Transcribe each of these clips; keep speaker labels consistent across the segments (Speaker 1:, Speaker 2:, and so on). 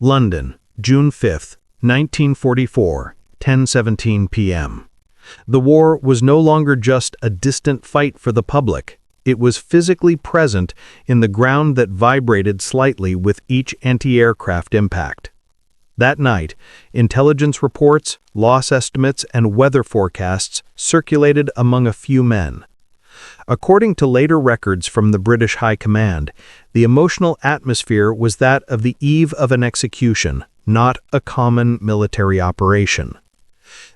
Speaker 1: London, June 5, 1944, 10:17 p.m. The war was no longer just a distant fight for the public. It was physically present in the ground that vibrated slightly with each anti-aircraft impact. That night, intelligence reports, loss estimates, and weather forecasts circulated among a few men. According to later records from the British High Command, the emotional atmosphere was that of the eve of an execution, not a common military operation.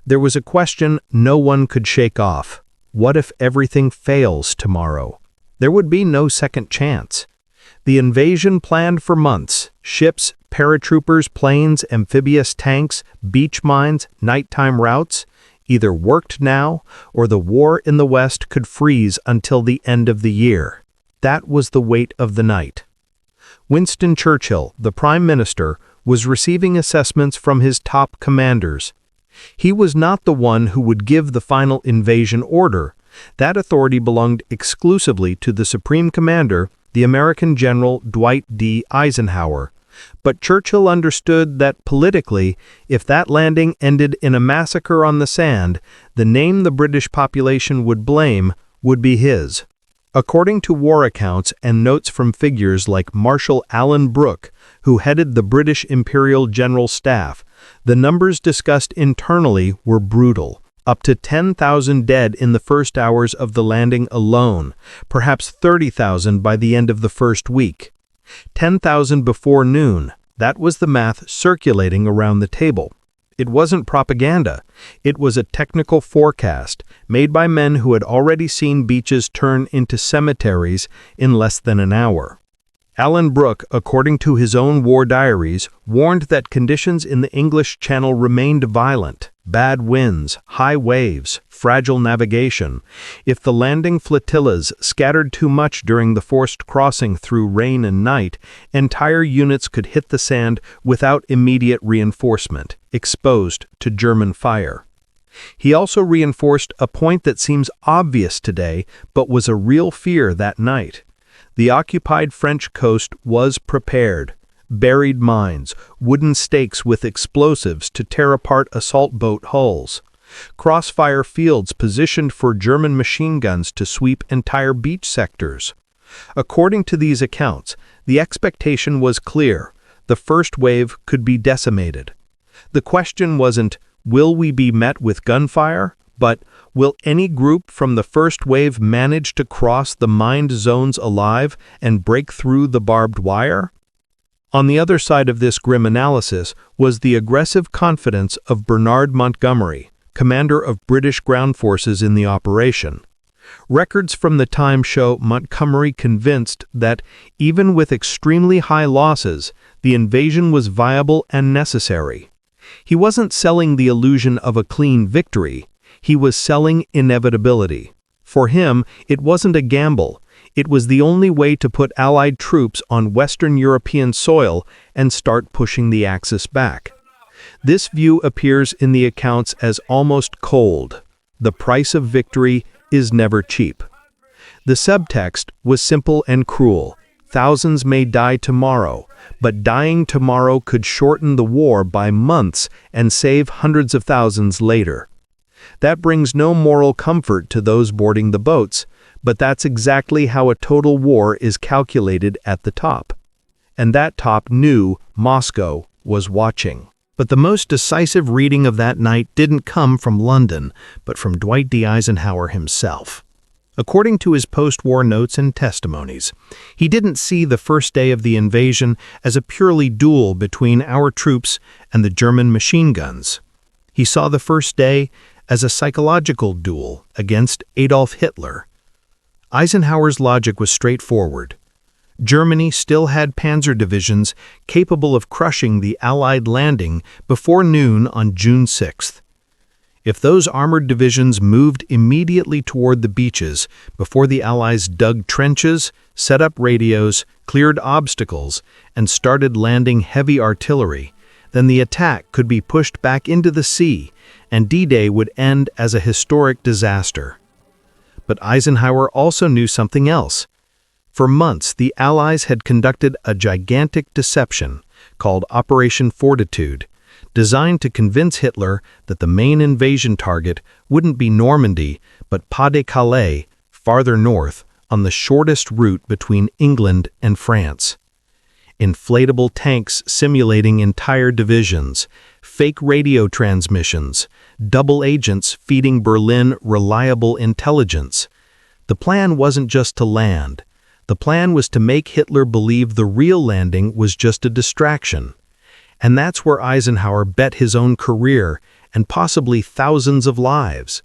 Speaker 1: There was a question no one could shake off. What if everything fails tomorrow? There would be no second chance. The invasion planned for months, ships, paratroopers, planes, amphibious tanks, beach mines, nighttime routes, either worked now or the war in the West could freeze until the end of the year. That was the weight of the night. Winston Churchill, the Prime Minister, was receiving assessments from his top commanders. He was not the one who would give the final invasion order. That authority belonged exclusively to the Supreme Commander, the American General Dwight D. Eisenhower. But Churchill understood that politically, if that landing ended in a massacre on the sand, the name the British population would blame would be his. According to war accounts and notes from figures like Marshal Alan Brooke, who headed the British Imperial General Staff, the numbers discussed internally were brutal. Up to 10,000 dead in the first hours of the landing alone, perhaps 30,000 by the end of the first week. 10,000 before noon, that was the math circulating around the table. It wasn't propaganda. It was a technical forecast made by men who had already seen beaches turn into cemeteries in less than an hour. Alan Brooke, according to his own war diaries, warned that conditions in the English Channel remained violent. Bad winds, high waves, fragile navigation. If the landing flotillas scattered too much during the forced crossing through rain and night, entire units could hit the sand without immediate reinforcement, exposed to German fire. He also reinforced a point that seems obvious today, but was a real fear that night. The occupied French coast was prepared. Buried mines, wooden stakes with explosives to tear apart assault boat hulls, crossfire fields positioned for German machine guns to sweep entire beach sectors. According to these accounts, the expectation was clear: the first wave could be decimated. The question wasn't, will we be met with gunfire, but will any group from the first wave manage to cross the mined zones alive and break through the barbed wire? On the other side of this grim analysis was the aggressive confidence of Bernard Montgomery, commander of British ground forces in the operation. Records from the time show Montgomery convinced that, even with extremely high losses, the invasion was viable and necessary. He wasn't selling the illusion of a clean victory. He was selling inevitability. For him, it wasn't a gamble. It was the only way to put Allied troops on Western European soil and start pushing the Axis back. This view appears in the accounts as almost cold. The price of victory is never cheap. The subtext was simple and cruel. Thousands may die tomorrow, but dying tomorrow could shorten the war by months and save hundreds of thousands later. That brings no moral comfort to those boarding the boats, but that's exactly how a total war is calculated at the top. And that top knew Moscow was watching. But the most decisive reading of that night didn't come from London, but from Dwight D. Eisenhower himself. According to his post-war notes and testimonies, he didn't see the first day of the invasion as a purely duel between our troops and the German machine guns. He saw the first day as a psychological duel against Adolf Hitler. Eisenhower's logic was straightforward. Germany still had panzer divisions capable of crushing the Allied landing before noon on June 6th. If those armored divisions moved immediately toward the beaches before the Allies dug trenches, set up radios, cleared obstacles, and started landing heavy artillery, then the attack could be pushed back into the sea, and D-Day would end as a historic disaster. But Eisenhower also knew something else. For months, the Allies had conducted a gigantic deception, called Operation Fortitude, designed to convince Hitler that the main invasion target wouldn't be Normandy, but Pas-de-Calais, farther north, on the shortest route between England and France. Inflatable tanks simulating entire divisions, fake radio transmissions, double agents feeding Berlin reliable intelligence. The plan wasn't just to land. The plan was to make Hitler believe the real landing was just a distraction. And that's where Eisenhower bet his own career and possibly thousands of lives.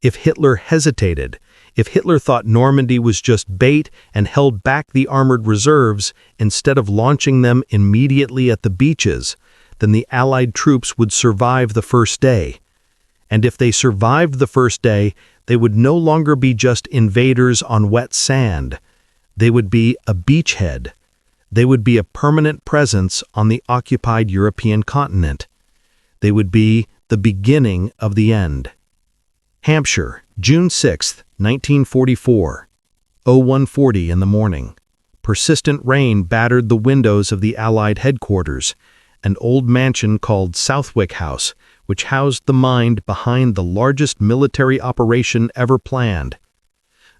Speaker 1: If Hitler hesitated, if Hitler thought Normandy was just bait and held back the armored reserves instead of launching them immediately at the beaches, then the Allied troops would survive the first day. And if they survived the first day, they would no longer be just invaders on wet sand. They would be a beachhead. They would be a permanent presence on the occupied European continent. They would be the beginning of the end. Hampshire, June 6, 1944. 0140 in the morning. Persistent rain battered the windows of the Allied headquarters, an old mansion called Southwick House, which housed the mind behind the largest military operation ever planned.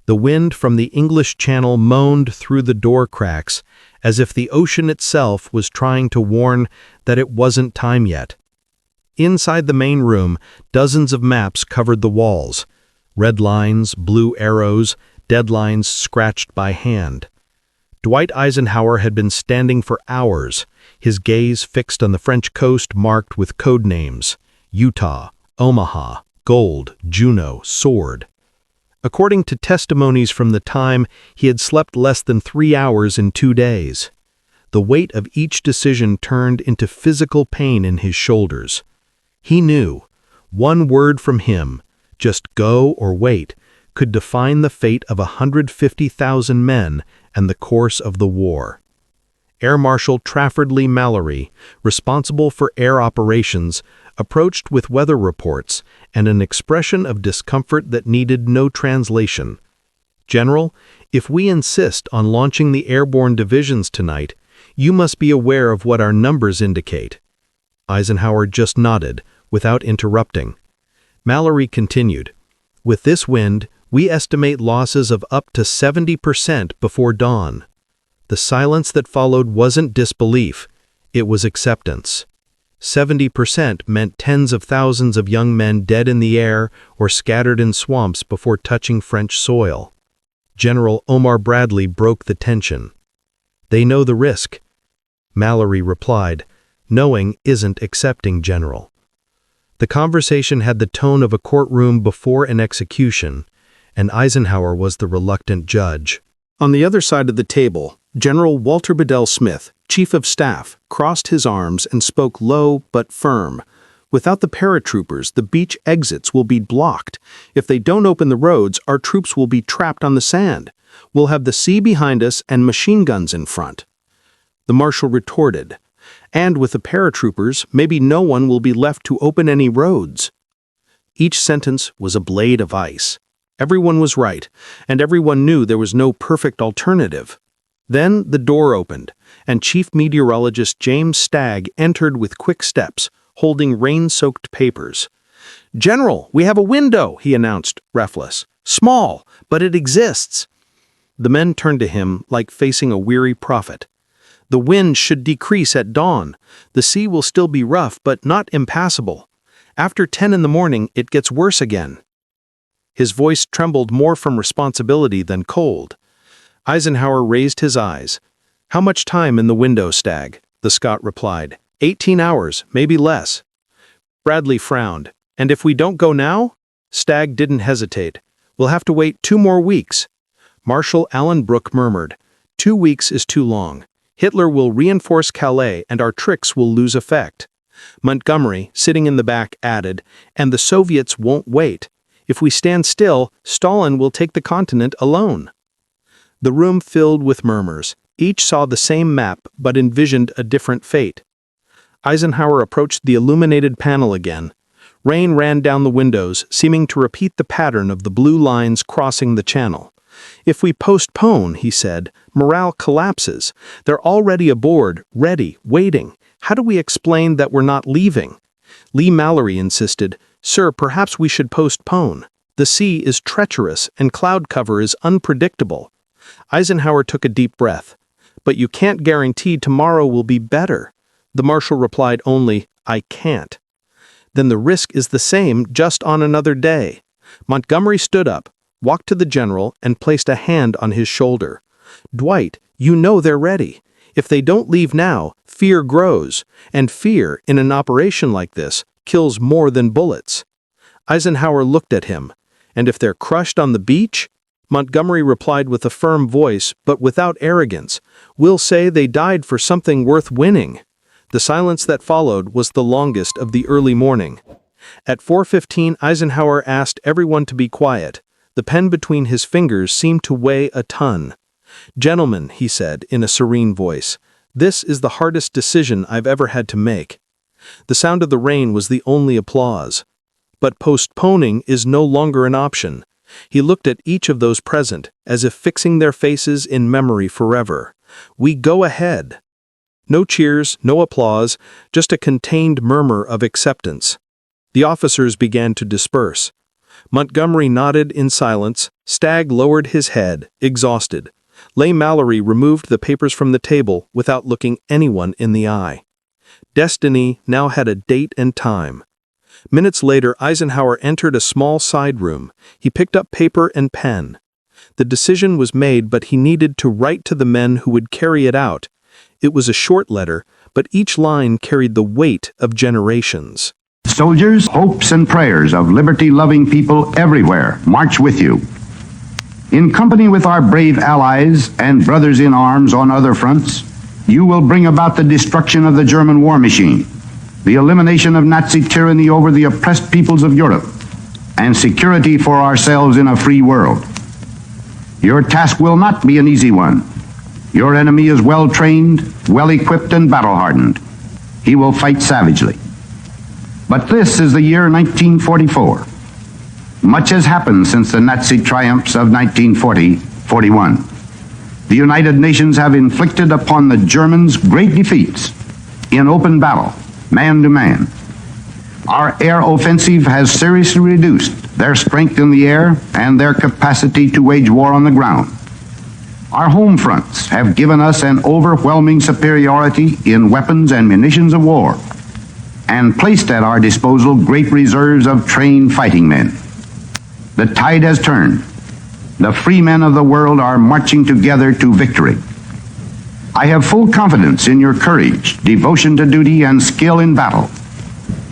Speaker 1: The wind from the English Channel moaned through the door cracks, as if the ocean itself was trying to warn that it wasn't time yet. Inside the main room, dozens of maps covered the walls. Red lines, blue arrows, deadlines scratched by hand. Dwight Eisenhower had been standing for hours, his gaze fixed on the French coast marked with code names: Utah, Omaha, Gold, Juno, Sword. According to testimonies from the time, he had slept less than 3 hours in 2 days. The weight of each decision turned into physical pain in his shoulders. He knew, one word from him, just go or wait, could define the fate of 150,000 men and the course of the war. Air Marshal Trafford Lee Mallory, responsible for air operations, approached with weather reports and an expression of discomfort that needed no translation. "General, if we insist on launching the airborne divisions tonight, you must be aware of what our numbers indicate." Eisenhower just nodded, without interrupting. Mallory continued, "With this wind, we estimate losses of up to 70% before dawn." The silence that followed wasn't disbelief, it was acceptance. 70% meant tens of thousands of young men dead in the air or scattered in swamps before touching French soil. General Omar Bradley broke the tension. "They know the risk." Mallory replied, "Knowing isn't accepting, General." The conversation had the tone of a courtroom before an execution, and Eisenhower was the reluctant judge. On the other side of the table, General Walter Bedell Smith, Chief of Staff, crossed his arms and spoke low but firm. "Without the paratroopers, the beach exits will be blocked. If they don't open the roads, our troops will be trapped on the sand. We'll have the sea behind us and machine guns in front." The marshal retorted, "And with the paratroopers, maybe no one will be left to open any roads." Each sentence was a blade of ice. Everyone was right, and everyone knew there was no perfect alternative. Then the door opened, and Chief Meteorologist James Stagg entered with quick steps, holding rain-soaked papers. "General, we have a window," he announced, breathless. "Small, but it exists." The men turned to him like facing a weary prophet. "The wind should decrease at dawn. The sea will still be rough, but not impassable. After 10 in the morning, it gets worse again." His voice trembled more from responsibility than cold. Eisenhower raised his eyes. "How much time in the window, Stagg?" the Scot replied. 18 hours, maybe less." Bradley frowned. "And if we don't go now?" Stagg didn't hesitate. "We'll have to wait 2 more weeks." Marshal Alan Brooke murmured, 2 weeks is too long. Hitler will reinforce Calais and our tricks will lose effect." Montgomery, sitting in the back, added, "And the Soviets won't wait. If we stand still, Stalin will take the continent alone." The room filled with murmurs. Each saw the same map but envisioned a different fate. Eisenhower approached the illuminated panel again. Rain ran down the windows, seeming to repeat the pattern of the blue lines crossing the channel. "If we postpone," he said, "morale collapses. They're already aboard, ready, waiting. How do we explain that we're not leaving? Lee Mallory insisted, "Sir, perhaps we should postpone. The sea is treacherous and cloud cover is unpredictable." Eisenhower took a deep breath. "But you can't guarantee tomorrow will be better." The marshal replied only, "I can't." "Then the risk is the same, just on another day." Montgomery stood up, walked to the general, and placed a hand on his shoulder. "Dwight, you know they're ready. If they don't leave now, fear grows, and fear, in an operation like this, kills more than bullets." Eisenhower looked at him. "And if they're crushed on the beach?" Montgomery replied with a firm voice, but without arrogance, "We'll say they died for something worth winning." The silence that followed was the longest of the early morning. At 4:15, Eisenhower asked everyone to be quiet. The pen between his fingers seemed to weigh a ton. "Gentlemen," he said in a serene voice, "this is the hardest decision I've ever had to make." The sound of the rain was the only applause. But postponing is no longer an option. He looked at each of those present, as if fixing their faces in memory forever. "We go ahead." No cheers, no applause, just a contained murmur of acceptance. The officers began to disperse. Montgomery nodded in silence. Stagg lowered his head, exhausted. Leigh Mallory removed the papers from the table without looking anyone in the eye. Destiny now had a date and time. Minutes later, Eisenhower entered a small side room. He picked up paper and pen. The decision was made, but he needed to write to the men who would carry it out. It was a short letter, but each line carried the weight of generations.
Speaker 2: Soldiers, hopes and prayers of liberty-loving people everywhere march with you. In company with our brave allies and brothers in arms on other fronts, you will bring about the destruction of the German war machine, the elimination of Nazi tyranny over the oppressed peoples of Europe, and security for ourselves in a free world. Your task will not be an easy one. Your enemy is well-trained, well-equipped, and battle-hardened. He will fight savagely. But this is the year 1944. Much has happened since the Nazi triumphs of 1940-41. The United Nations have inflicted upon the Germans great defeats in open battle, man to man. Our air offensive has seriously reduced their strength in the air and their capacity to wage war on the ground. Our home fronts have given us an overwhelming superiority in weapons and munitions of war, and placed at our disposal great reserves of trained fighting men. The tide has turned. The free men of the world are marching together to victory. I have full confidence in your courage, devotion to duty, and skill in battle.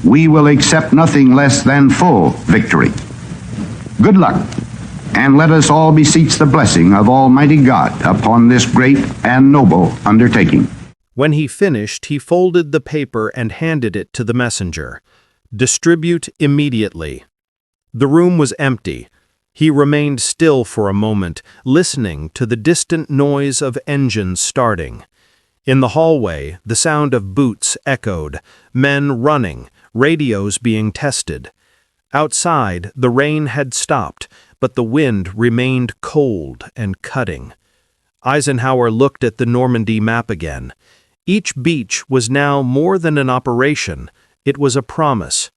Speaker 2: We will accept nothing less than full victory. Good luck, and let us all beseech the blessing of Almighty God upon this great and noble undertaking.
Speaker 1: When he finished, he folded the paper and handed it to the messenger. "Distribute immediately." The room was empty. He remained still for a moment, listening to the distant noise of engines starting. In the hallway, the sound of boots echoed, men running, radios being tested. Outside, the rain had stopped, but the wind remained cold and cutting. Eisenhower looked at the Normandy map again. Each beach was now more than an operation, it was a promise.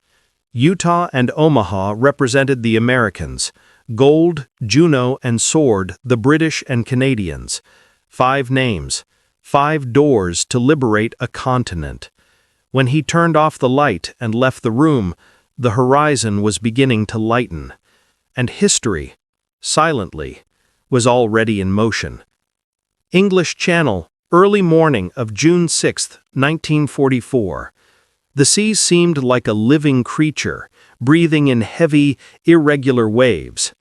Speaker 1: Utah and Omaha represented the Americans, Gold, Juno, and Sword the British and Canadians. 5 names, 5 doors to liberate a continent. When he turned off the light and left the room, the horizon was beginning to lighten, and history, silently, was already in motion. English Channel, early morning of June 6, 1944. The sea seemed like a living creature, breathing in heavy, irregular waves.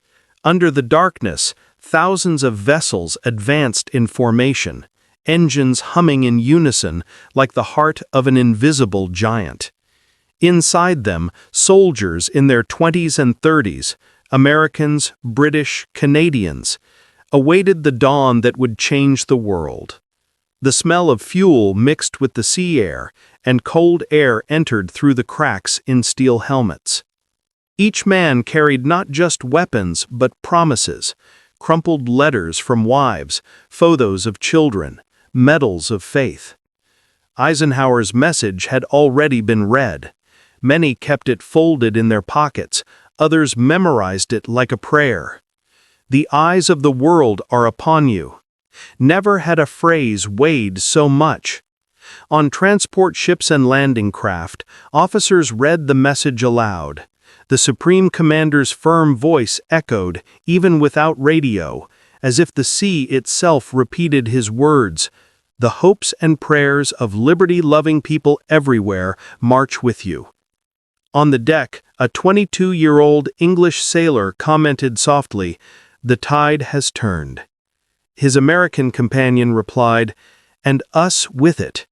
Speaker 1: Under the darkness, thousands of vessels advanced in formation, engines humming in unison like the heart of an invisible giant. Inside them, soldiers in their 20s and 30s, Americans, British, Canadians, awaited the dawn that would change the world. The smell of fuel mixed with the sea air, and cold air entered through the cracks in steel helmets. Each man carried not just weapons but promises, crumpled letters from wives, photos of children, medals of faith. Eisenhower's message had already been read. Many kept it folded in their pockets, others memorized it like a prayer. "The eyes of the world are upon you." Never had a phrase weighed so much. On transport ships and landing craft, officers read the message aloud. The Supreme Commander's firm voice echoed, even without radio, as if the sea itself repeated his words. "The hopes and prayers of liberty-loving people everywhere march with you." On the deck, a 22-year-old English sailor commented softly, "The tide has turned." His American companion replied, "And us with it."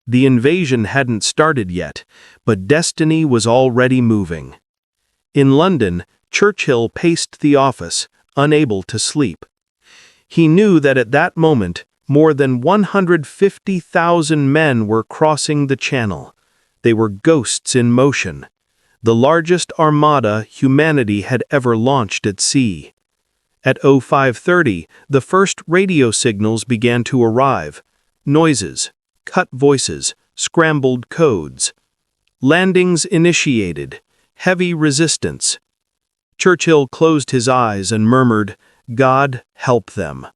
Speaker 1: The invasion hadn't started yet, but destiny was already moving. In London, Churchill paced the office, unable to sleep. He knew that at that moment, more than 150,000 men were crossing the Channel. They were ghosts in motion, the largest armada humanity had ever launched at sea. At 05:30, the first radio signals began to arrive. Noises, cut voices, scrambled codes. Landings initiated. Heavy resistance. Churchill closed his eyes and murmured, "God help them."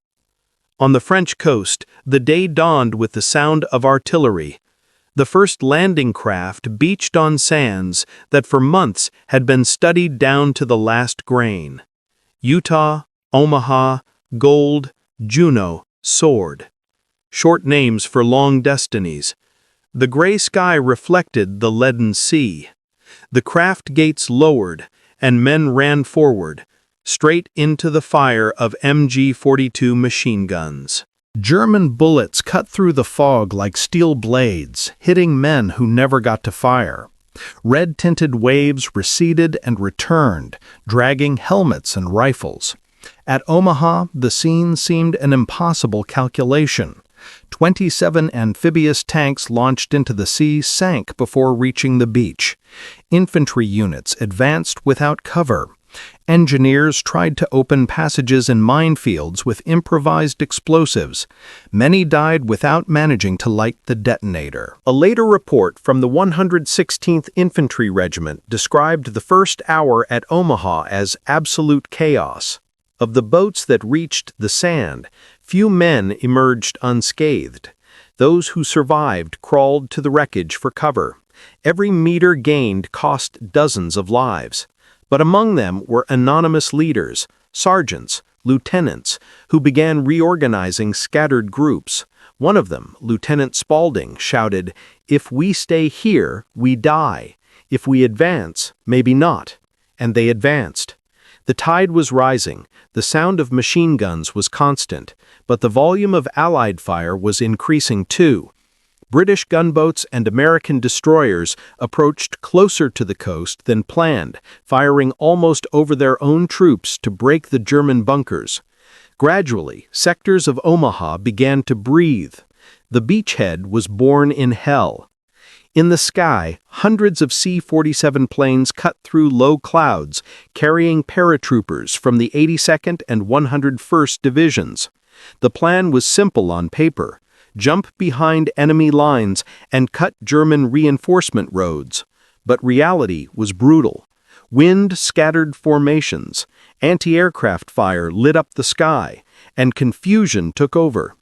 Speaker 1: On the French coast, the day dawned with the sound of artillery. The first landing craft beached on sands that for months had been studied down to the last grain. Utah, Omaha, Gold, Juno, Sword. Short names for long destinies. The gray sky reflected the leaden sea. The craft gates lowered, and men ran forward, straight into the fire of MG-42 machine guns. German bullets cut through the fog like steel blades, hitting men who never got to fire. Red-tinted waves receded and returned, dragging helmets and rifles. At Omaha, the scene seemed an impossible calculation. 27 amphibious tanks launched into the sea sank before reaching the beach. Infantry units advanced without cover. Engineers tried to open passages in minefields with improvised explosives. Many died without managing to light the detonator. A later report from the 116th Infantry Regiment described the first hour at Omaha as absolute chaos. Of the boats that reached the sand, few men emerged unscathed. Those who survived crawled to the wreckage for cover. Every meter gained cost dozens of lives. But among them were anonymous leaders, sergeants, lieutenants, who began reorganizing scattered groups. One of them, Lieutenant Spaulding, shouted, "If we stay here, we die. If we advance, maybe not." And they advanced. The tide was rising, the sound of machine guns was constant, but the volume of Allied fire was increasing too. British gunboats and American destroyers approached closer to the coast than planned, firing almost over their own troops to break the German bunkers. Gradually, sectors of Omaha began to breathe. The beachhead was born in hell. In the sky, hundreds of C-47 planes cut through low clouds, carrying paratroopers from the 82nd and 101st Divisions. The plan was simple on paper: jump behind enemy lines and cut German reinforcement roads. But reality was brutal. Wind scattered formations, anti-aircraft fire lit up the sky, and confusion took over.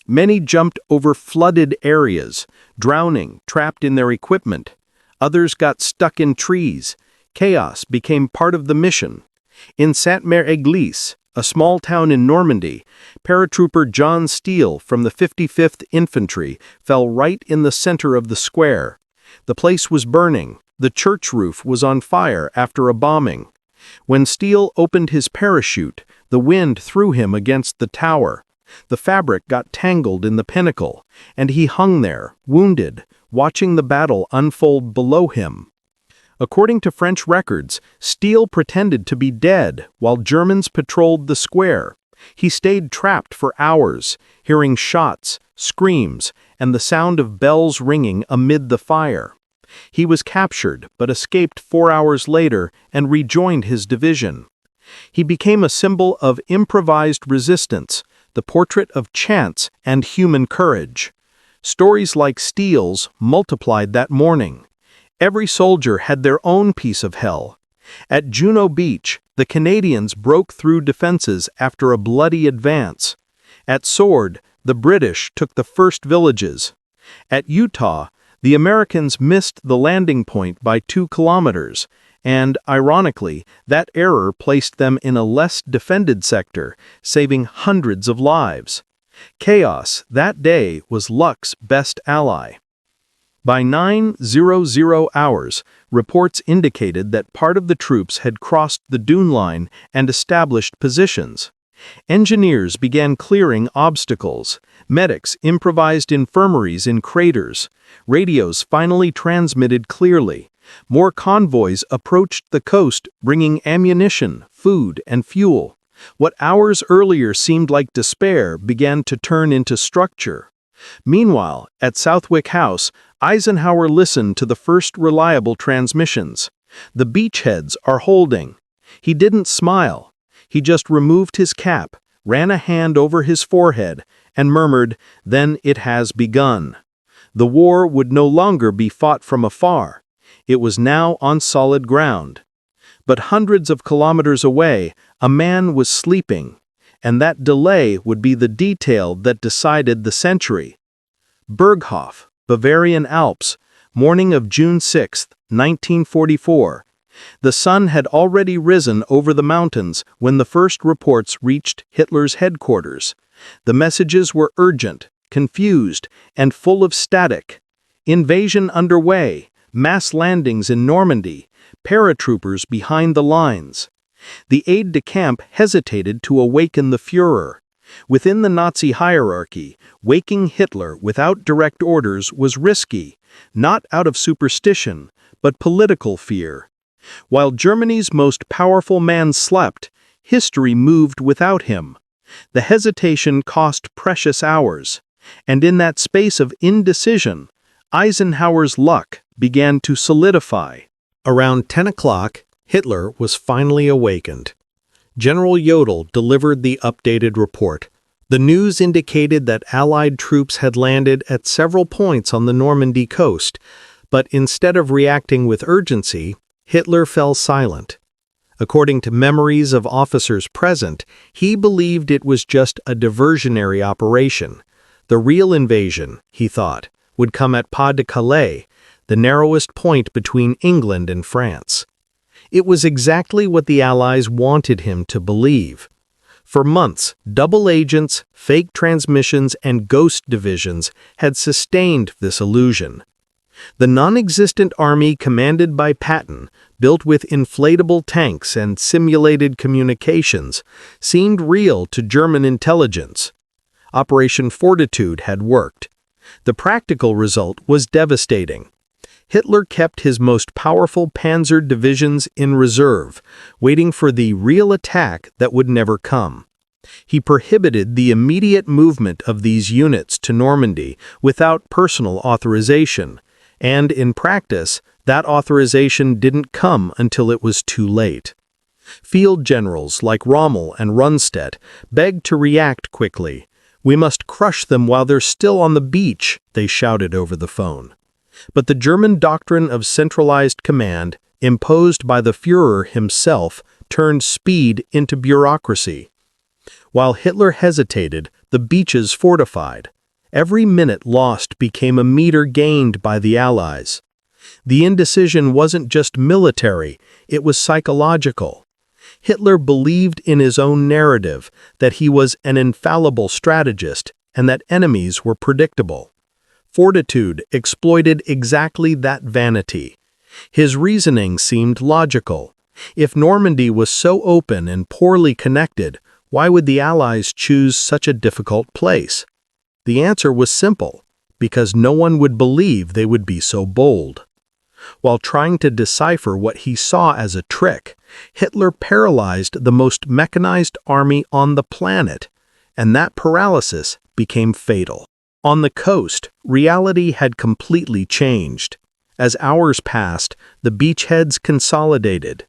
Speaker 1: Many jumped over flooded areas, drowning, trapped in their equipment. Others got stuck in trees. Chaos became part of the mission. In Sainte-Mère-Église, a small town in Normandy, paratrooper John Steele from the 55th Infantry fell right in the center of the square. The place was burning. The church roof was on fire after a bombing. When Steele opened his parachute, the wind threw him against the tower. The fabric got tangled in the pinnacle, and he hung there, wounded, watching the battle unfold below him. According to French records, Steele pretended to be dead while Germans patrolled the square. He stayed trapped for hours, hearing shots, screams, and the sound of bells ringing amid the fire. He was captured but escaped 4 hours later and rejoined his division. He became a symbol of improvised resistance, the portrait of chance and human courage. Stories like Steele's multiplied that morning. Every soldier had their own piece of hell. At Juno Beach, the Canadians broke through defenses after a bloody advance. At Sword, the British took the first villages. At Utah, the Americans missed the landing point by 2 kilometers, and, ironically, that error placed them in a less defended sector, saving hundreds of lives. Chaos, that day, was luck's best ally. By 9:00 hours, reports indicated that part of the troops had crossed the dune line and established positions. Engineers began clearing obstacles. Medics improvised infirmaries in craters. Radios finally transmitted clearly. More convoys approached the coast, bringing ammunition, food, and fuel. What hours earlier seemed like despair began to turn into structure. Meanwhile, at Southwick House, Eisenhower listened to the first reliable transmissions. "The beachheads are holding." He didn't smile. He just removed his cap, ran a hand over his forehead, and murmured, "Then it has begun." The war would no longer be fought from afar. It was now on solid ground. But hundreds of kilometers away, a man was sleeping, and that delay would be the detail that decided the century. Berghof, Bavarian Alps, morning of June 6, 1944. The sun had already risen over the mountains when the first reports reached Hitler's headquarters. The messages were urgent, confused, and full of static. Invasion underway, mass landings in Normandy, paratroopers behind the lines. The aide-de-camp hesitated to awaken the Führer. Within the Nazi hierarchy, waking Hitler without direct orders was risky, not out of superstition, but political fear. While Germany's most powerful man slept, history moved without him. The hesitation cost precious hours, and in that space of indecision, Eisenhower's luck began to solidify. Around 10 o'clock, Hitler was finally awakened. General Jodl delivered the updated report. The news indicated that Allied troops had landed at several points on the Normandy coast, but instead of reacting with urgency, Hitler fell silent. According to memories of officers present, he believed it was just a diversionary operation. The real invasion, he thought, would come at Pas de Calais, the narrowest point between England and France. It was exactly what the Allies wanted him to believe. For months, double agents, fake transmissions, and ghost divisions had sustained this illusion. The non-existent army commanded by Patton, built with inflatable tanks and simulated communications, seemed real to German intelligence. Operation Fortitude had worked. The practical result was devastating. Hitler kept his most powerful panzer divisions in reserve, waiting for the real attack that would never come. He prohibited the immediate movement of these units to Normandy without personal authorization, and in practice, that authorization didn't come until it was too late. Field generals like Rommel and Rundstedt begged to react quickly. "We must crush them while they're still on the beach," they shouted over the phone. But the German doctrine of centralized command, imposed by the Führer himself, turned speed into bureaucracy. While Hitler hesitated, the beaches fortified. Every minute lost became a meter gained by the Allies. The indecision wasn't just military, it was psychological. Hitler believed in his own narrative that he was an infallible strategist and that enemies were predictable. Fortitude exploited exactly that vanity. His reasoning seemed logical. If Normandy was so open and poorly connected, why would the Allies choose such a difficult place? The answer was simple, because no one would believe they would be so bold. While trying to decipher what he saw as a trick, Hitler paralyzed the most mechanized army on the planet, and that paralysis became fatal. On the coast, reality had completely changed. As hours passed, the beachheads consolidated.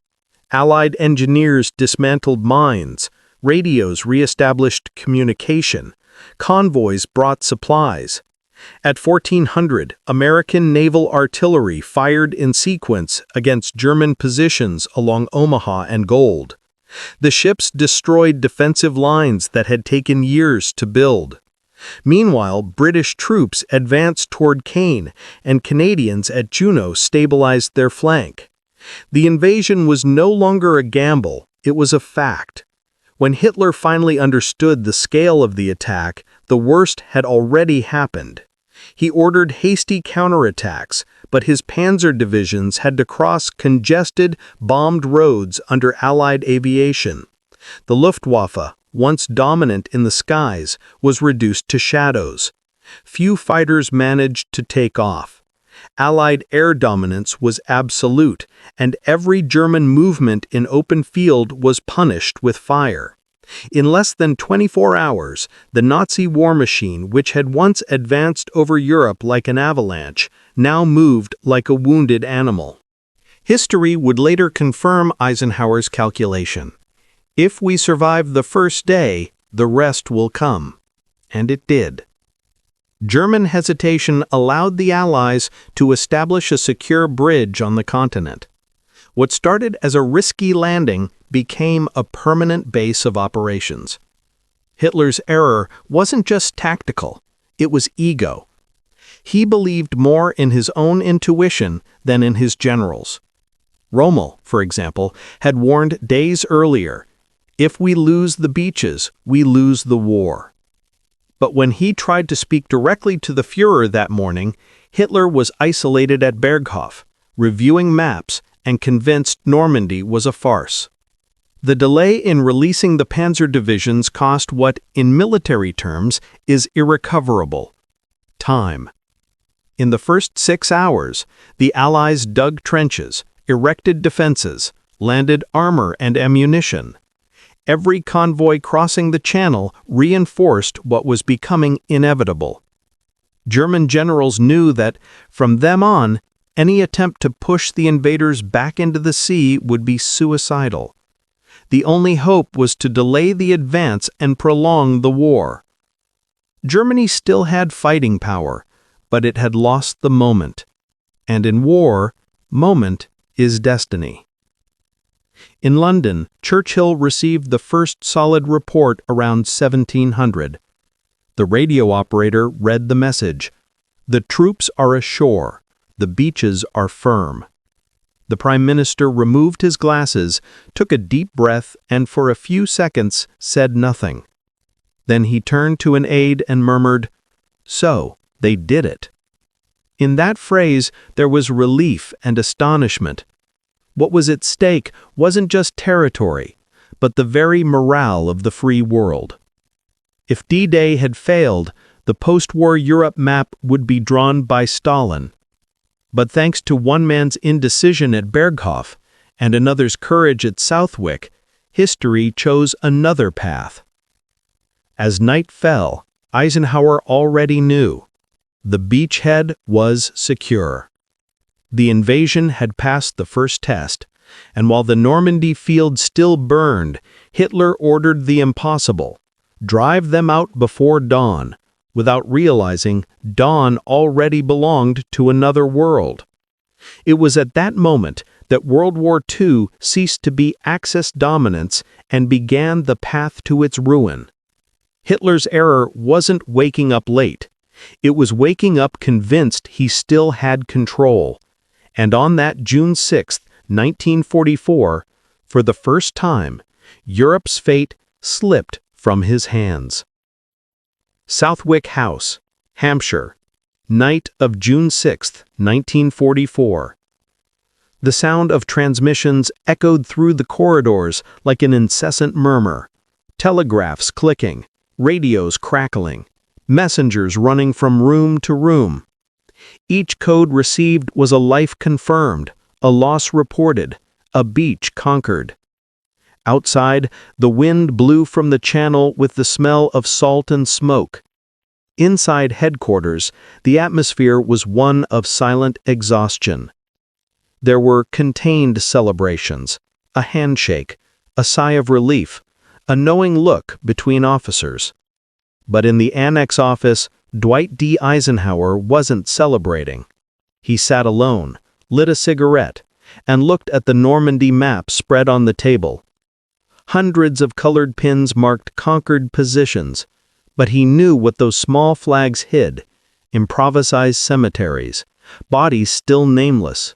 Speaker 1: Allied engineers dismantled mines, radios re-established communication, convoys brought supplies. At 1400, American naval artillery fired in sequence against German positions along Omaha and Gold. The ships destroyed defensive lines that had taken years to build. Meanwhile, British troops advanced toward Caen, and Canadians at Juno stabilized their flank. The invasion was no longer a gamble, it was a fact. When Hitler finally understood the scale of the attack, the worst had already happened. He ordered hasty counterattacks, but his panzer divisions had to cross congested, bombed roads under Allied aviation. The Luftwaffe, once dominant in the skies, was reduced to shadows. Few fighters managed to take off. Allied air dominance was absolute, and every German movement in open field was punished with fire. In less than 24 hours, the Nazi war machine, which had once advanced over Europe like an avalanche, now moved like a wounded animal. History would later confirm Eisenhower's calculation. If we survive the first day, the rest will come. And it did. German hesitation allowed the Allies to establish a secure bridge on the continent. What started as a risky landing became a permanent base of operations. Hitler's error wasn't just tactical, it was ego. He believed more in his own intuition than in his generals. Rommel, for example, had warned days earlier, "If we lose the beaches, we lose the war." But when he tried to speak directly to the Führer that morning, Hitler was isolated at Berghof, reviewing maps and convinced Normandy was a farce. The delay in releasing the panzer divisions cost what, in military terms, is irrecoverable: time. In the first 6 hours, the Allies dug trenches, erected defenses, landed armor and ammunition. Every convoy crossing the Channel reinforced what was becoming inevitable. German generals knew that, from them on, any attempt to push the invaders back into the sea would be suicidal. The only hope was to delay the advance and prolong the war. Germany still had fighting power, but it had lost the moment. And in war, moment is destiny. In London, Churchill received the first solid report around 1700. The radio operator read the message: "The troops are ashore. The beaches are firm." The Prime Minister removed his glasses, took a deep breath, and for a few seconds said nothing. Then he turned to an aide and murmured, "So, they did it." In that phrase, there was relief and astonishment. What was at stake wasn't just territory, but the very morale of the free world. If D-Day had failed, the post-war Europe map would be drawn by Stalin. But thanks to one man's indecision at Berghof and another's courage at Southwick, history chose another path. As night fell, Eisenhower already knew. The beachhead was secure. The invasion had passed the first test, and while the Normandy field still burned, Hitler ordered the impossible: drive them out before dawn, without realizing dawn already belonged to another world. It was at that moment that World War II ceased to be Axis dominance and began the path to its ruin. Hitler's error wasn't waking up late. It was waking up convinced he still had control. And on that June 6, 1944, for the first time, Europe's fate slipped from his hands. Southwick House, Hampshire, night of June 6, 1944. The sound of transmissions echoed through the corridors like an incessant murmur. Telegraphs clicking, radios crackling, messengers running from room to room. Each code received was a life confirmed, a loss reported, a beach conquered. Outside, the wind blew from the channel with the smell of salt and smoke. Inside headquarters, the atmosphere was one of silent exhaustion. There were contained celebrations, a handshake, a sigh of relief, a knowing look between officers. But in the annex office, Dwight D. Eisenhower wasn't celebrating. He sat alone, lit a cigarette, and looked at the Normandy map spread on the table. Hundreds of colored pins marked conquered positions, but he knew what those small flags hid: improvised cemeteries, bodies still nameless,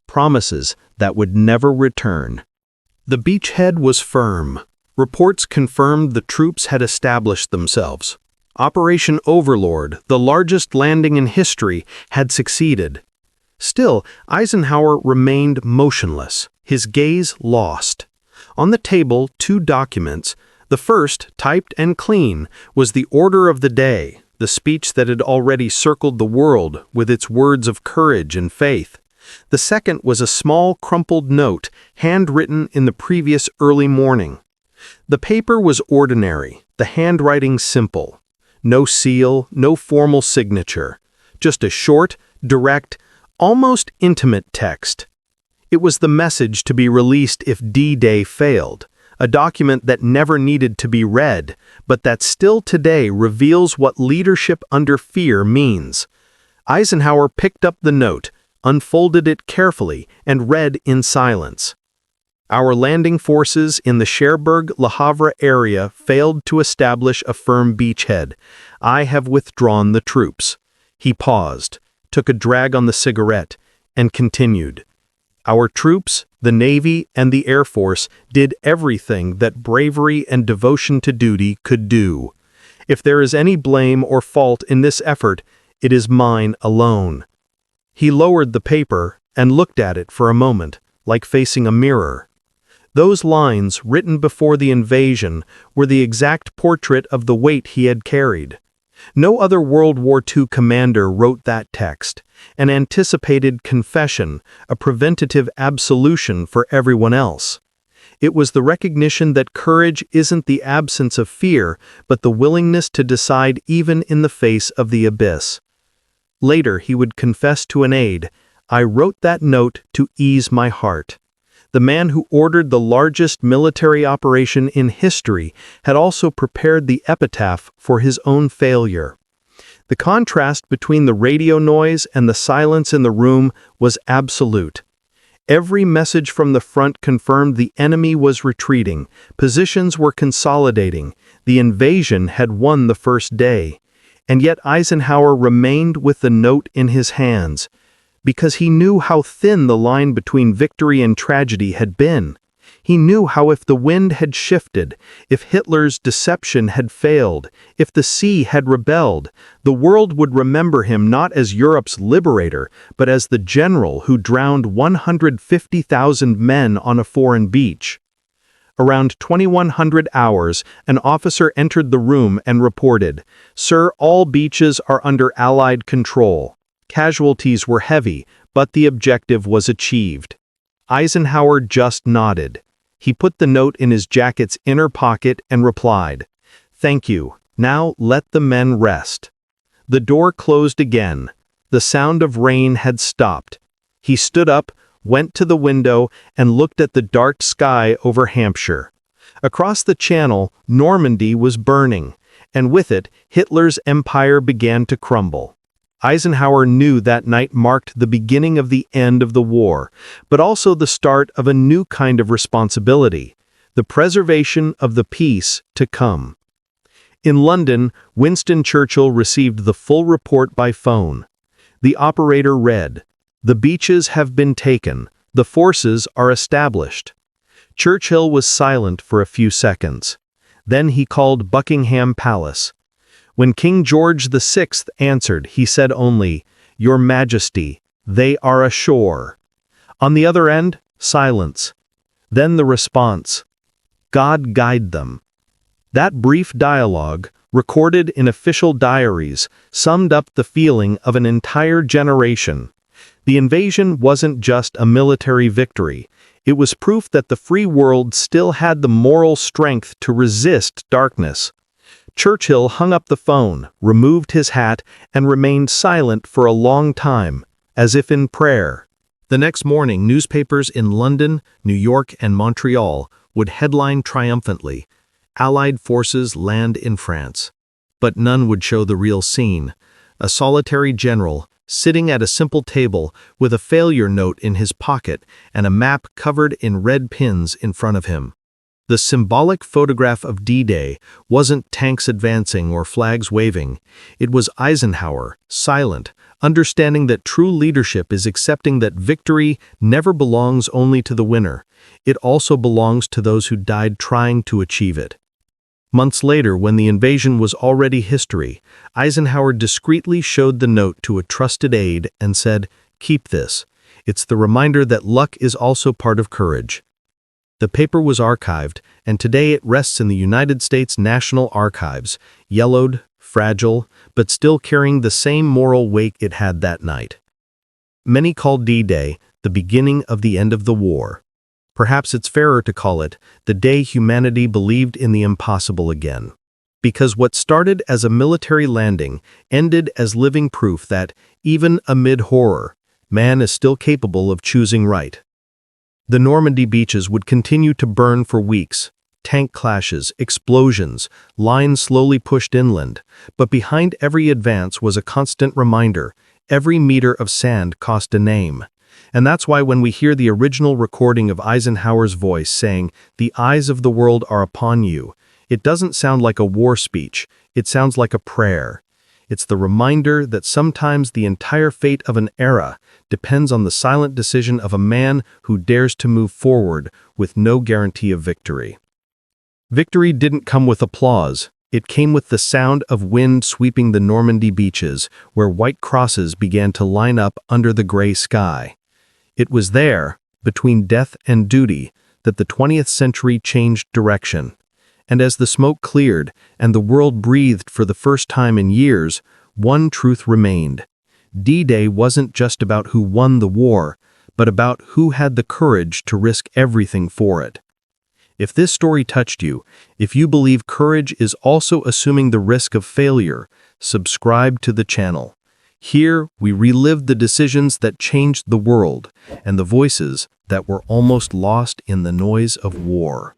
Speaker 1: promises that would never return. The beachhead was firm. Reports confirmed the troops had established themselves. Operation Overlord, the largest landing in history, had succeeded. Still, Eisenhower remained motionless, his gaze lost. On the table, two documents. The first, typed and clean, was the order of the day, the speech that had already circled the world with its words of courage and faith. The second was a small, crumpled note, handwritten in the previous early morning. The paper was ordinary, the handwriting simple. No seal, no formal signature. Just a short, direct, almost intimate text. It was the message to be released if D-Day failed, a document that never needed to be read, but that still today reveals what leadership under fear means. Eisenhower picked up the note, unfolded it carefully, and read in silence. Our landing forces in the Cherbourg-Le Havre area failed to establish a firm beachhead. I have withdrawn the troops. He paused, took a drag on the cigarette, and continued. Our troops, the Navy, and the Air Force did everything that bravery and devotion to duty could do. If there is any blame or fault in this effort, it is mine alone. He lowered the paper and looked at it for a moment, like facing a mirror. Those lines, written before the invasion, were the exact portrait of the weight he had carried. No other World War II commander wrote that text, an anticipated confession, a preventative absolution for everyone else. It was the recognition that courage isn't the absence of fear, but the willingness to decide even in the face of the abyss. Later he would confess to an aide, "I wrote that note to ease my heart." The man who ordered the largest military operation in history had also prepared the epitaph for his own failure. The contrast between the radio noise and the silence in the room was absolute. Every message from the front confirmed the enemy was retreating, positions were consolidating, the invasion had won the first day. And yet Eisenhower remained with the note in his hands, because he knew how thin the line between victory and tragedy had been. He knew how if the wind had shifted, if Hitler's deception had failed, if the sea had rebelled, the world would remember him not as Europe's liberator, but as the general who drowned 150,000 men on a foreign beach. Around 2100 hours, an officer entered the room and reported, "Sir, all beaches are under Allied control." Casualties were heavy, but the objective was achieved. Eisenhower just nodded. He put the note in his jacket's inner pocket and replied, "Thank you. Now let the men rest." The door closed again. The sound of rain had stopped. He stood up, went to the window, and looked at the dark sky over Hampshire. Across the channel, Normandy was burning, and with it, Hitler's empire began to crumble. Eisenhower knew that night marked the beginning of the end of the war, but also the start of a new kind of responsibility, the preservation of the peace to come. In London, Winston Churchill received the full report by phone. The operator read, "The beaches have been taken. The forces are established." Churchill was silent for a few seconds. Then he called Buckingham Palace. When King George VI answered, he said only, "Your Majesty, they are ashore." On the other end, silence. Then the response, "God guide them." That brief dialogue, recorded in official diaries, summed up the feeling of an entire generation. The invasion wasn't just a military victory. It was proof that the free world still had the moral strength to resist darkness. Churchill hung up the phone, removed his hat, and remained silent for a long time, as if in prayer. The next morning, newspapers in London, New York, and Montreal would headline triumphantly, "Allied forces land in France." But none would show the real scene, a solitary general, sitting at a simple table with a failure note in his pocket and a map covered in red pins in front of him. The symbolic photograph of D-Day wasn't tanks advancing or flags waving. It was Eisenhower, silent, understanding that true leadership is accepting that victory never belongs only to the winner. It also belongs to those who died trying to achieve it. Months later, when the invasion was already history, Eisenhower discreetly showed the note to a trusted aide and said, "Keep this. It's the reminder that luck is also part of courage." The paper was archived, and today it rests in the United States National Archives, yellowed, fragile, but still carrying the same moral weight it had that night. Many call D-Day the beginning of the end of the war. Perhaps it's fairer to call it the day humanity believed in the impossible again. Because what started as a military landing ended as living proof that, even amid horror, man is still capable of choosing right. The Normandy beaches would continue to burn for weeks. Tank clashes, explosions, lines slowly pushed inland. But behind every advance was a constant reminder: every meter of sand cost a name. And that's why when we hear the original recording of Eisenhower's voice saying, "The eyes of the world are upon you," it doesn't sound like a war speech, it sounds like a prayer. It's the reminder that sometimes the entire fate of an era depends on the silent decision of a man who dares to move forward with no guarantee of victory. Victory didn't come with applause. It came with the sound of wind sweeping the Normandy beaches, where white crosses began to line up under the gray sky. It was there, between death and duty, that the 20th century changed direction. And as the smoke cleared and the world breathed for the first time in years, one truth remained. D-Day wasn't just about who won the war, but about who had the courage to risk everything for it. If this story touched you, if you believe courage is also assuming the risk of failure, subscribe to the channel. Here, we relive the decisions that changed the world and the voices that were almost lost in the noise of war.